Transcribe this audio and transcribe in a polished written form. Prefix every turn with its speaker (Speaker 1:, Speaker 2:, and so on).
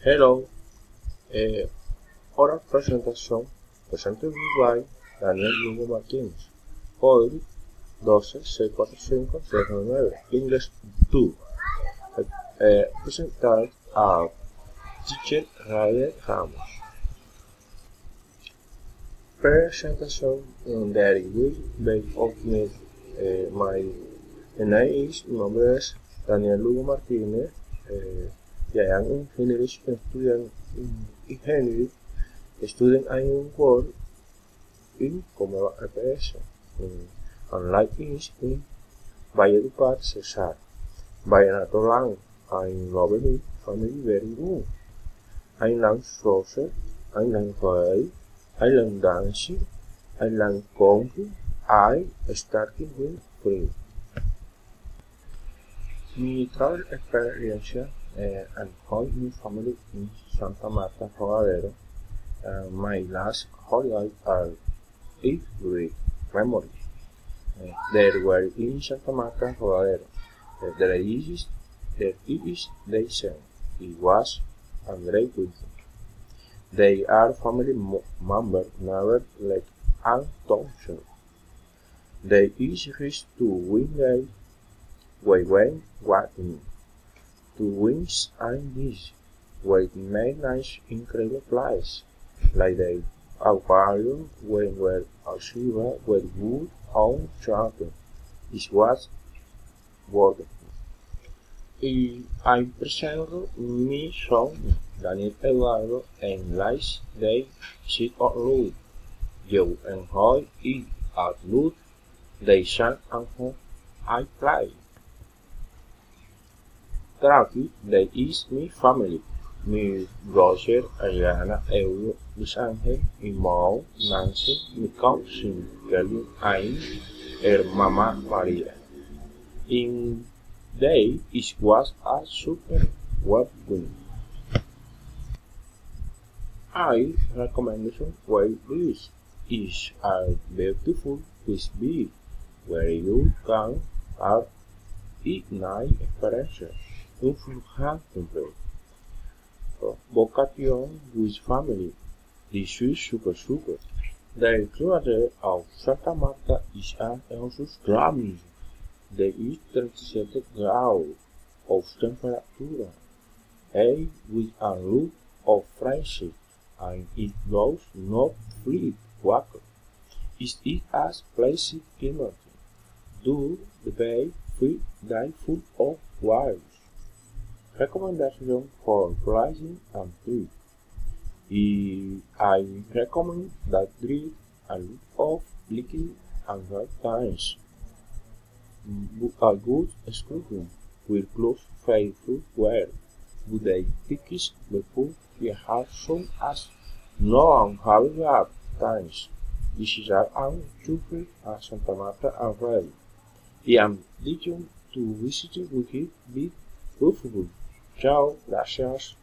Speaker 1: Hello, oral presentación presented by Daniel Lugo Martínez, código 12645699, English 2, presented a teacher Raye Ramos. Presentation that will be of me. My name is, mi nombre es Daniel Lugo Martínez. I am an engineering student in work in Comeva EPS. Unlike in Valledupar Cesar. Vallenato lang, I love me family very good. I learn social, I learn play, I learn dancing, I learn cooking, I started with free. Mi travel experience and how my family in Santa Marta, Rodadero. My last holiday are 8 great memories. There were in Santa Marta, Rodadero. The easiest they said. It was a great weekend. They are family members never let untouched. They each reach to win day. We went walking. To wins and this. We made nice incredible place. Like the aquarium when we're Alshiva with wood on charter. It was wonderful. I present mi son Daniel Eduardo en last day sit on road. You enjoy it at road. They sang and home I play. Traki, they is mi family. Mi Roger, Ariana, Euro, Luis Ángel, mi mom, Nancy, mi cousin, Kelly, and her mama Maria. In day, it was a super wedding. I recommendation where this is a beautiful fish beach where you can have eat night experiences in full temple. Vacation with family. This is super. The climate of Santa Marta is also extremely. There is 37 graus of temperature, with a look of friendship, and it does not feel water. It is as pleasant climate. Do the bay feel die full of waves. Recommendation for pricing and trip. I recommend that drink a lot of liquid and right times. Book a good excursion with close faithful wear. Good day tickets before you have some as no unhappy times. This is our super at Santa Marta already. I am determined to visit with it be fruitful. Chao, gracias.